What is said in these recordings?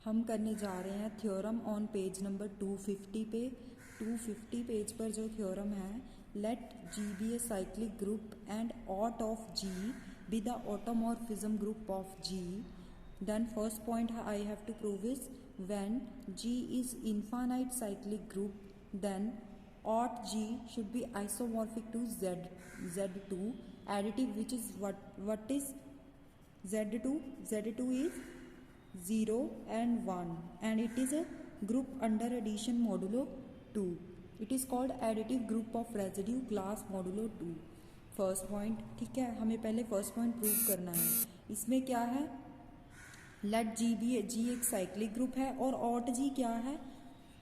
हम करने जा रहे हैं थ्योरम ऑन पेज नंबर 250 पे। 250 पेज पर जो थ्योरम है, let G be a cyclic group and aut of G be the automorphism group of G, then first point I have to prove is when G is infinite cyclic group, then ought G should be isomorphic to Z2 additive, which is what is Z2? Z2 is 0 and 1 and it is a group under addition modulo 2. It is called additive group of residue class modulo 2. First point, ठीक है, हमें पहले first point prove करना है। इसमें क्या है, let G B जी एक साइक्लिक ग्रुप है और ऑट जी क्या है,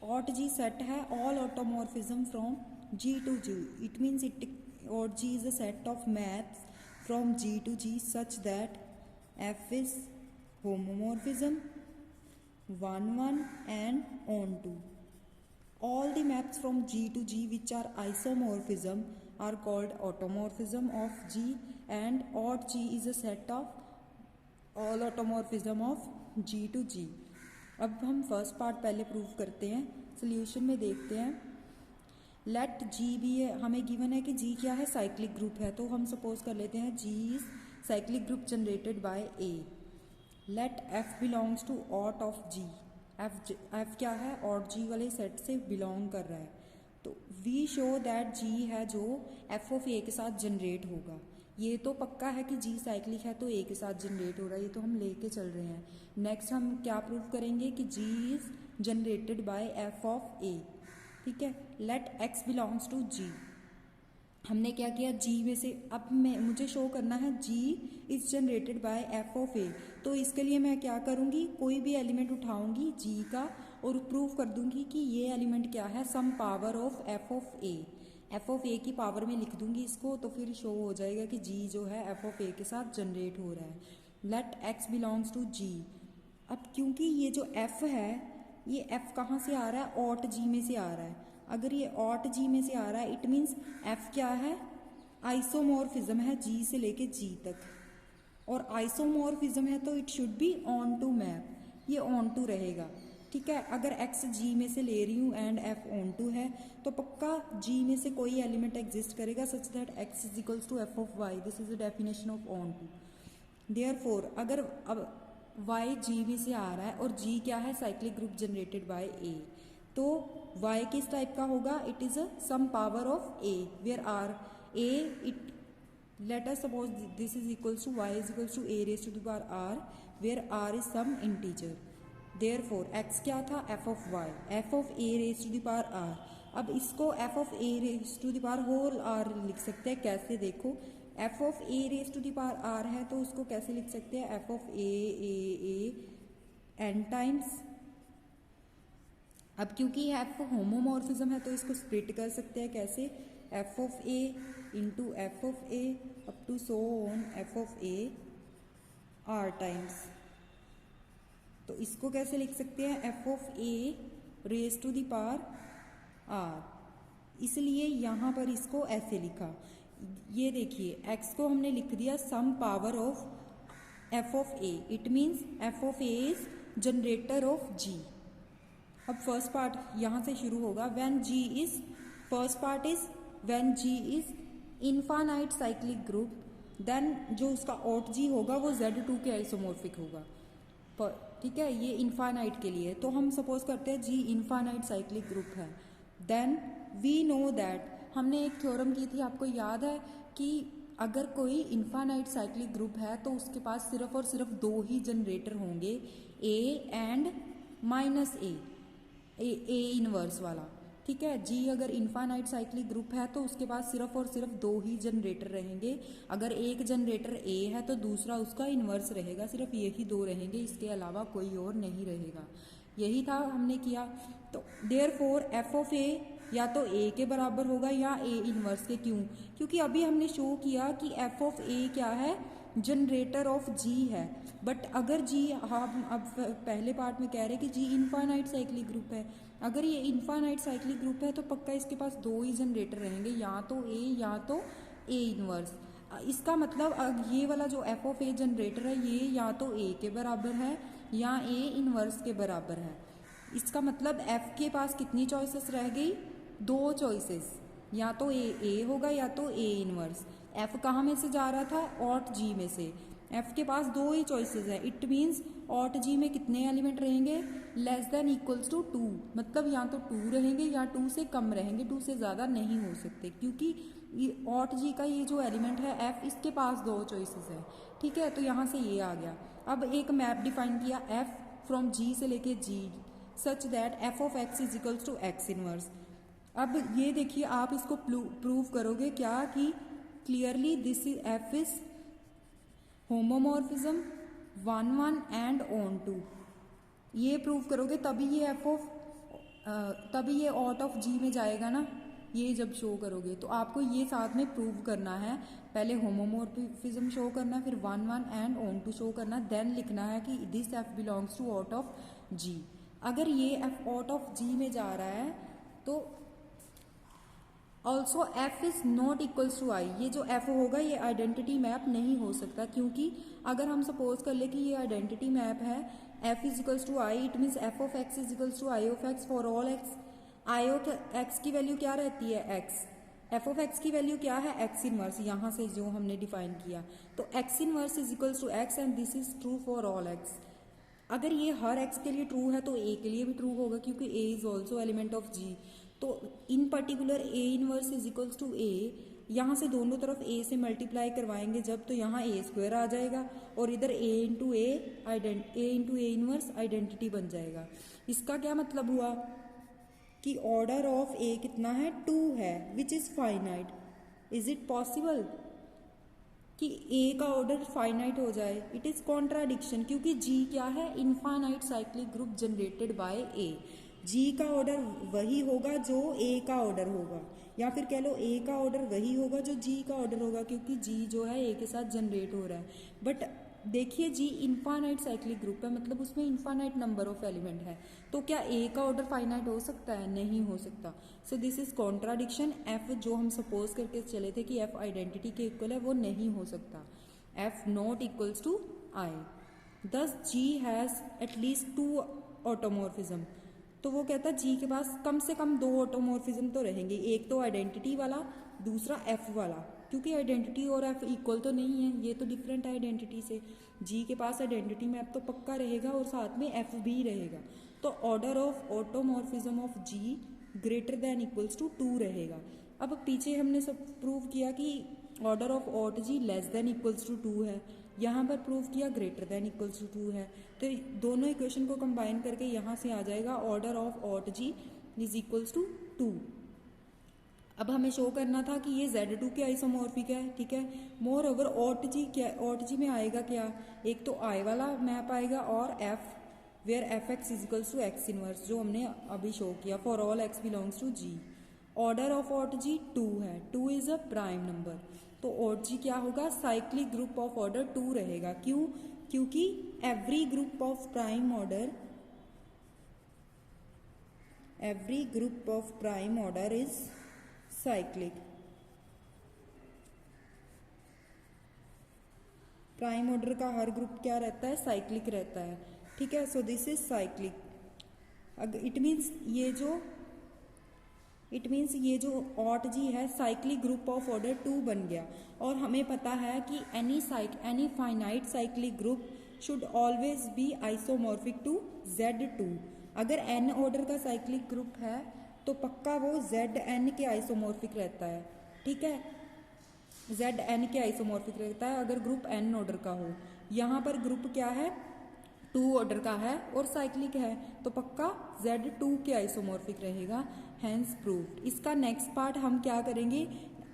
ऑट जी सेट है all automorphism from G to G. It means it aut G is a set of maps from G to G such that F is homomorphism 1 1 and on to. All the maps from G to G which are isomorphism are called automorphism of G, and odd G is a set of all automorphism of G to G. अब हम first part पहले prove करते हैं। Solution में देखते हैं, late G भी है, हमें गिवन है कि G क्या है, साइक्लिक ग्रुप है, तो हम सपोज कर लेते हैं G is cyclic group generated by A. Let F belongs to aut of G. F क्या है, ऑट G वाले सेट से बिलोंग कर रहा है, तो वी शो दैट G है जो F ऑफ A के साथ जनरेट होगा। ये तो पक्का है कि G साइक्लिक है तो A के साथ जनरेट हो रहा है, ये तो हम लेके चल रहे हैं। नेक्स्ट हम क्या प्रूव करेंगे कि G is generated by F of A, ठीक है। Let X belongs to G, हमने क्या किया, G में से अब मुझे शो करना है G is generated by F of A, तो इसके लिए मैं क्या करूँगी, कोई भी एलिमेंट उठाऊंगी G का और प्रूव कर दूंगी कि ये एलिमेंट क्या है, some power of F of A। F of A की पावर में लिख दूंगी इसको, तो फिर शो हो जाएगा कि G जो है F ऑफ A के साथ जनरेट हो रहा है। Let X belongs to G, अब क्योंकि ये जो F है, ये F कहाँ से आ रहा है, ऑट G में से आ रहा है। अगर ये ऑट G में से आ रहा है, इट मीन्स F क्या है, आइसोमॉर्फिज्म है G से लेके G तक, और आइसोमॉर्फिज्म है तो it should be onto map, ये ऑन टू रहेगा, ठीक है। अगर X G में से ले रही हूँ एंड F ऑन टू है, तो पक्का G में से कोई एलिमेंट एग्जिस्ट करेगा such that X is equals to F of Y। This is the definition of onto. Therefore अगर अब Y G में से आ रहा है और G क्या है, cyclic group generated by A, तो Y किस टाइप का होगा, it is a some power of A where R A it, let us suppose this is equals to y is equals to a raised to the power r where r is some integer. Therefore x क्या था, f of y, f of a raised to the power r. अब इसको f of a raised to the power whole r लिख सकते हैं, कैसे देखो, f of a raised to the power r है तो उसको कैसे लिख सकते हैं, f of a n times. अब क्योंकि f होमोमॉर्फिज्म है तो इसको स्प्लिट कर सकते हैं, कैसे, f of a into f of a up to so on f of a r times. तो इसको कैसे लिख सकते हैं, f of a raise to the power r, इसलिए यहाँ पर इसको ऐसे लिखा। ये देखिए x को हमने लिख दिया some power of f of a, it means f of a is generator of G। अब फर्स्ट पार्ट यहाँ से शुरू होगा, when G is, first part is when G is infinite cyclic group, then जो उसका ऑट G होगा वो Z2 के आइसोमॉर्फिक होगा, ठीक है, ये इनफाइनाइट के लिए। तो हम सपोज करते हैं G इनफाइनाइट साइक्लिक ग्रुप है, देन वी नो दैट, हमने एक थ्योरम की थी, आपको याद है कि अगर कोई इनफाइनाइट साइक्लिक ग्रुप है तो उसके पास सिर्फ और सिर्फ दो ही जनरेटर होंगे, A and minus A inverse वाला, ठीक है। G अगर इनफाइनाइट साइक्लिक ग्रुप है तो उसके पास सिर्फ और सिर्फ दो ही जनरेटर रहेंगे, अगर एक जनरेटर A है तो दूसरा उसका इनवर्स रहेगा, सिर्फ यही दो रहेंगे, इसके अलावा कोई और नहीं रहेगा। यही था हमने किया। तो देयरफॉर f ऑफ A या तो A के बराबर होगा या A इनवर्स के, क्यों, क्योंकि अभी हमने शो किया कि f ऑफ A क्या है, जनरेटर ऑफ G है। बट अगर G, हम अब पहले पार्ट में कह रहे हैं कि G इनफाइनाइट साइक्लिक ग्रुप है, अगर ये इनफाइनाइट साइक्लिक ग्रुप है तो पक्का इसके पास दो ही जनरेटर रहेंगे, या तो A या तो A इनवर्स। इसका मतलब ये वाला जो f ऑफ A जनरेटर है ये या तो A के बराबर है या ए इनवर्स के बराबर है। इसका मतलब एफ के पास कितनी चॉइसेस रह गई, 2 चॉइसेस, या तो ए होगा या तो ए इनवर्स। एफ कहाँ में से जा रहा था, ऑट जी में से। एफ के पास 2 ही चॉइसेस है, इट मीन्स ऑट जी में कितने एलिमेंट रहेंगे, लेस देन इक्वल्स टू 2, मतलब या तो 2 रहेंगे या 2 से कम रहेंगे, 2 से ज़्यादा नहीं हो सकते, क्योंकि ऑट जी का ये जो एलिमेंट है एफ, इसके पास 2 चॉइसेस है। ठीक है, तो यहाँ से ये आ गया। अब एक मैप डिफाइन किया एफ फ्रॉम जी से लेके G, such that F of X is equals to X inverse. अब ये देखिए, आप इसको प्रूव करोगे क्या कि clearly this is F is homomorphism 1 1 and onto, ये प्रूव करोगे तभी ये एफ ऑफ तभी ये आउट ऑफ जी में जाएगा ना। ये जब शो करोगे तो आपको ये साथ में प्रूव करना है, पहले होमोमॉर्फिज्म शो करना, फिर 1 1 एंड ऑन टू शो करना, देन लिखना है कि this F belongs to Aut of G. अगर ये एफ आउट ऑफ जी में जा रहा है तो also F is not equals to I, ये जो एफ होगा ये आइडेंटिटी मैप नहीं हो सकता, क्योंकि अगर हम सपोज कर ले कि ये आइडेंटिटी मैप है F is equals to I, it means F of X is equals to I of X for all X. I of X की वैल्यू क्या रहती है, एक्स। एफ ऑफ एक्स की वैल्यू क्या है, एक्स इनवर्स, यहाँ से जो हमने डिफाइन किया, तो X inverse is equals to X and this is true for all X. अगर ये हर एक्स के लिए ट्रू है तो ए के लिए भी ट्रू होगा, क्योंकि A is also element of G. तो in particular A inverse is equals to A, यहाँ से दोनों तरफ ए से मल्टीप्लाई करवाएंगे जब, तो यहाँ ए स्क्वायर आ जाएगा और इधर ए इंटू ए इनवर्स आइडेंटिटी बन जाएगा। इसका क्या मतलब हुआ कि ऑर्डर ऑफ ए कितना है, 2 है, which is finite. Is it possible कि ए का ऑर्डर फाइनाइट हो जाए? इट इज कॉन्ट्राडिक्शन, क्योंकि जी क्या है, infinite cyclic group generated by A. G का ऑर्डर वही होगा जो ए का ऑर्डर होगा, या फिर कह लो ए का ऑर्डर वही होगा जो जी का ऑर्डर होगा, क्योंकि जी जो है ए के साथ जनरेट हो रहा है। बट देखिए जी इनफाइनाइट साइक्लिक ग्रुप है, मतलब उसमें इनफाइनाइट नंबर ऑफ एलिमेंट है, तो क्या ए का ऑर्डर फाइनाइट हो सकता है? नहीं हो सकता। So this is contradiction. F जो हम सपोज करके चले थे कि एफ आइडेंटिटी के इक्वल है, वो नहीं हो सकता। एफ नॉट इक्वल्स टू आई, दस जी हैज एटलीस्ट 2 ऑटोमॉर्फिज्म। तो वो कहता है जी के पास कम से कम 2 ऑटोमॉर्फिज्म तो रहेंगे, एक तो आइडेंटिटी वाला, दूसरा एफ वाला, क्योंकि आइडेंटिटी और एफ इक्वल तो नहीं है, ये तो डिफरेंट है आइडेंटिटी से। जी के पास आइडेंटिटी मैप तो पक्का रहेगा और साथ में एफ भी रहेगा, तो order of automorphism of G greater than equals to 2 रहेगा। अब पीछे हमने सब प्रूव किया कि order of ought G less than equals to 2 है, यहाँ पर प्रूव किया ग्रेटर देन इक्वल्स टू 2 है, तो दोनों इक्वेशन को कंबाइन करके यहाँ से आ जाएगा order of ought G is equals to 2। अब हमें शो करना था कि ये Z2 के आइसोमॉर्फिक है, ठीक है। मोर ओवर ऑट जी में आएगा क्या, एक तो आई वाला मैप आएगा और F where F X equals to X inverse, जो हमने अभी शो किया for all X belongs to G. Order of ought G 2 है, 2 इज अ प्राइम नंबर, तो ऑट जी क्या होगा, साइक्लिक ग्रुप ऑफ ऑर्डर 2 रहेगा। क्यों? क्योंकि every group of prime order is cyclic. Prime order का हर ग्रुप क्या रहता है, साइक्लिक रहता है, ठीक है। So this is cyclic. It means ये जो ऑट जी है साइक्लिक ग्रुप ऑफ ऑर्डर 2 बन गया। और हमें पता है कि any finite cyclic group should always be isomorphic to Z2। अगर n ऑर्डर का साइक्लिक ग्रुप है तो पक्का वो Zn के आइसोमॉर्फिक रहता है, ठीक है। Zn के आइसोमॉर्फिक रहता है अगर ग्रुप n ऑर्डर का हो। यहाँ पर ग्रुप क्या है, 2 ऑर्डर का है और साइक्लिक है, तो पक्का Z2 के आइसोमॉर्फिक रहेगा, हैंस प्रूव्ड। इसका नेक्स्ट पार्ट हम क्या करेंगे,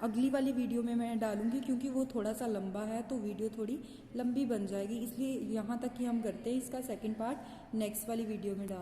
अगली वाली वीडियो में मैं डालूंगी, क्योंकि वो थोड़ा सा लंबा है तो वीडियो थोड़ी लंबी बन जाएगी, इसलिए यहाँ तक ही हम करते हैं। इसका सेकंड पार्ट नेक्स्ट वाली वीडियो में डाल